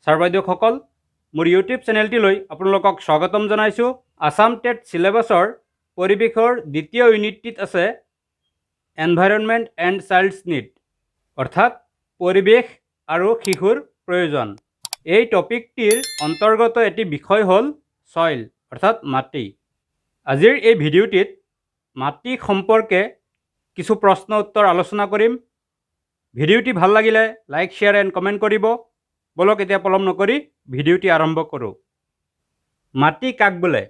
Sir বাইদেউসকল, মোৰ YouTube চেনেলটিলৈ আপোনালোকক স্বাগতম জনাইছোঁ। আসাম টেট চিলেবাছৰ পৰিৱেশৰ দ্বিতীয় ইউনিটটিত আছে এনভাইৰনমেণ্ট এণ্ড চাইল্ডছ নিড, অৰ্থাৎ পৰিৱেশ আৰু শিশুৰ প্ৰয়োজন। এই টপিকটিৰ অন্তৰ্গত এটি বিষয় হ'ল ছইল, অৰ্থাৎ মাটি। আজিৰ এই ভিডিঅ'টিত মাটি সম্পৰ্কে কিছু প্ৰশ্ন উত্তৰ আলোচনা কৰিম। ভিডিঅ'টি ভাল লাগিলে লাইক, শ্বেয়াৰ এণ্ড কমেণ্ট কৰিব। বলক এতিয়া পলম নকৰি ভিডিঅ'টি আৰম্ভ কৰোঁ। মাটি কাক বোলে?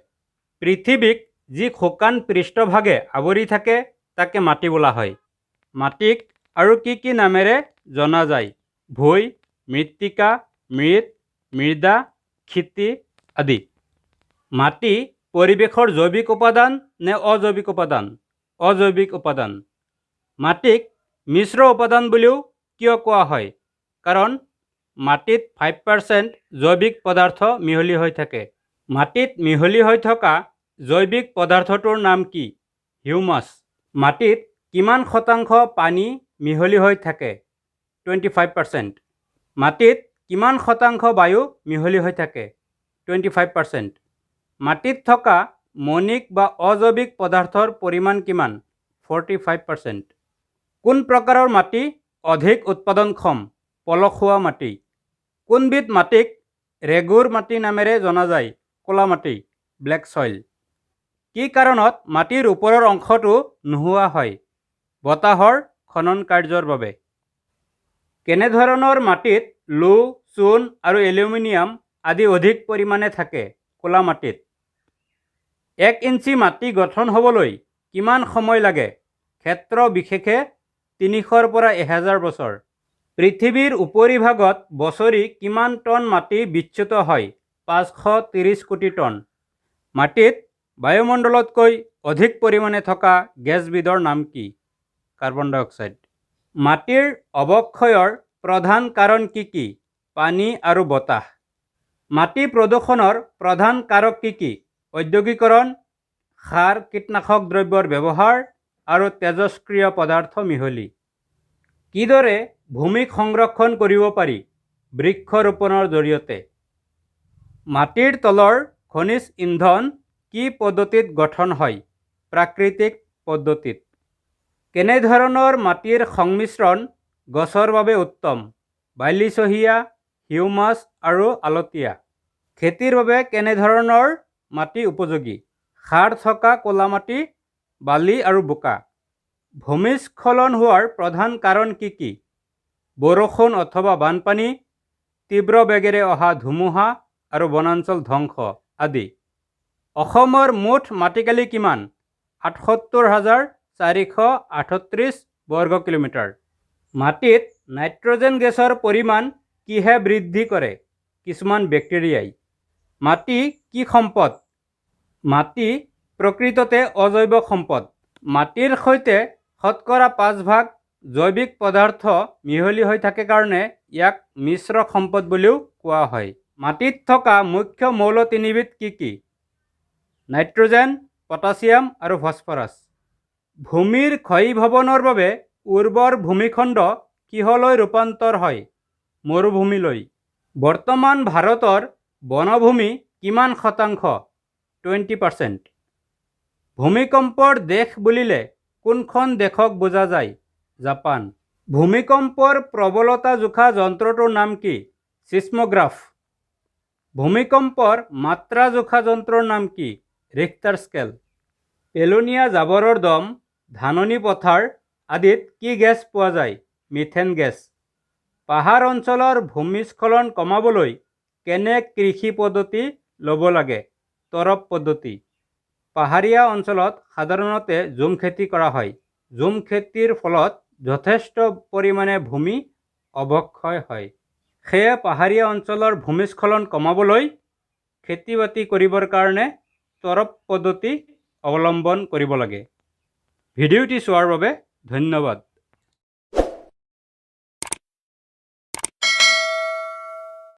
পৃথিৱীক যি শুকান পৃষ্ঠভাগে আৱৰি থাকে তাকে মাটি বোলা হয়। মাটিক আৰু কি নামেৰে জনা যায়? ভূঁই, মৃত্তিকা, মৃৎ, মৃদা, ক্ষিতি আদি। মাটি পৰিৱেশৰ জৈৱিক উপাদান নে অজৈৱিক উপাদান? অজৈৱিক উপাদান। মাটিক মিশ্ৰ উপাদান বুলিও কিয় কোৱা হয়? কাৰণ মাটিত 5% জৈৱিক পদাৰ্থ মিহলি হৈ থাকে। মাটিত মিহলি হৈ থকা জৈৱিক পদাৰ্থটোৰ নাম কি? হিউমাছ। মাটিত কিমান শতাংশ পানী মিহলি হৈ থাকে? 25%। মাটিত কিমান শতাংশ বায়ু মিহলি হৈ থাকে? 25%। মাটিত থকা মৌলিক বা অজৈৱিক পদাৰ্থৰ পৰিমাণ কিমান? 45%। কোন প্ৰকাৰৰ মাটি অধিক উৎপাদনক্ষম? পলসুৱা মাটি। কোনবিধ মাটিক ৰেগুৰ মাটি নামেৰে জনা যায়? ক'লা মাটি, ব্লেক ছইল। কি কাৰণত মাটিৰ ওপৰৰ অংশটো নোহোৱা হয়? বতাহৰ খনন কাৰ্যৰ বাবে। কেনেধৰণৰ মাটিত লো, চূণ আৰু এলুমিনিয়াম আদি অধিক পৰিমাণে থাকে? ক'লা মাটিত। 1 ইঞ্চি মাটি গঠন হ'বলৈ কিমান সময় লাগে? ক্ষেত্ৰ বিশেষে 300 পৰা 1000 বছৰ। পৃথিৱীৰ উপৰিভাগত বছৰি কিমান টন মাটি বিচ্যুত হয়? 530 কোটি টন। মাটিত বায়ুমণ্ডলতকৈ অধিক পৰিমাণে থকা গেছবিধৰ নাম কি? কাৰ্বন ডাই অক্সাইড। মাটিৰ অৱক্ষয়ৰ প্ৰধান কাৰণ কি? পানী আৰু বতাহ। মাটি প্ৰদূষণৰ প্ৰধান কাৰক কি? ঔদ্যোগিকৰণ, সাৰ কীটনাশক দ্ৰব্যৰ ব্যৱহাৰ আৰু তেজস্ক্ৰিয় পদাৰ্থ মিহলি। কিদৰে ভূমিক সংৰক্ষণ কৰিব পাৰি? বৃক্ষৰোপণৰ জৰিয়তে। মাটিৰ তলৰ খনিজ ইন্ধন কি পদ্ধতিত গঠন হয়? প্ৰাকৃতিক পদ্ধতিত। কেনেধৰণৰ মাটিৰ সংমিশ্ৰণ গছৰ বাবে উত্তম? বালিচহীয়া, হিউমাছ আৰু আলতীয়া। খেতিৰ বাবে কেনেধৰণৰ মাটি উপযোগী? সাৰ থকা ক'লা মাটি, বালি আৰু বোকা। ভূমিস্খলন হোৱাৰ প্ৰধান কাৰণ কি? বৰষুণ অথবা বানপানী, তীব্ৰ বেগেৰে অহা ধুমুহা আৰু বনাঞ্চল ধ্বংস আদি। অসমৰ মুঠ মাটিকালি কিমান? ৭৮,438 বৰ্গ কিলোমিটাৰ। মাটিত নাইট্ৰজেন গেছৰ পৰিমাণ কিহে বৃদ্ধি কৰে? কিছুমান বেক্টেৰিয়াই। মাটি কি সম্পদ? মাটি প্ৰকৃততে অজৈব সম্পদ। মাটিৰ সৈতে শতকৰা 5% জৈৱিক পদাৰ্থ মিহলি হৈ থাকে কাৰণে ইয়াক মিশ্ৰ সম্পদ বুলিও কোৱা হয়। মাটিত থকা মুখ্য মৌল তিনিবিধ কি? নাইট্ৰজেন, পটাছিয়াম আৰু ফছফৰাছ। ভূমিৰ ক্ষয়ীভৱনৰ বাবে উৰ্বৰ ভূমিখণ্ড কিহলৈ ৰূপান্তৰ হয়? মৰুভূমিলৈ। বৰ্তমান ভাৰতৰ বনভূমি কিমান শতাংশ? 20%। ভূমিকম্পৰ দেশ বুলিলে কোনখন দেশক বুজা যায়? জাপান। ভূমিকম্পৰ প্ৰবলতা জোখা যন্ত্ৰটোৰ নাম কি? ছিস্মোগ্ৰাফ। ভূমিকম্পৰ মাত্ৰা জোখা যন্ত্ৰৰ নাম কি? Richter scale. পেলনীয়া জাবৰৰ দম, ধাননি পথাৰ আদিত কি গেছ পোৱা যায়? Methane gas. পাহাৰ অঞ্চলৰ ভূমিস্খলন কমাবলৈ কেনে কৃষি পদ্ধতি ল'ব লাগে? তৰপ পদ্ধতি। পাহাৰীয়া অঞ্চলত সাধাৰণতে ঝুম খেতি কৰা হয়। ঝুম খেতিৰ ফলত যথেষ্ট পৰিমাণে ভূমি অৱক্ষয় হয়। সেয়ে পাহাৰীয়া অঞ্চলৰ ভূমিস্খলন কমাবলৈ খেতি-বাতি কৰিবৰ কাৰণে তৰপ পদ্ধতি অৱলম্বন কৰিব লাগে। ভিডিঅ'টি চোৱাৰ বাবে ধন্যবাদ।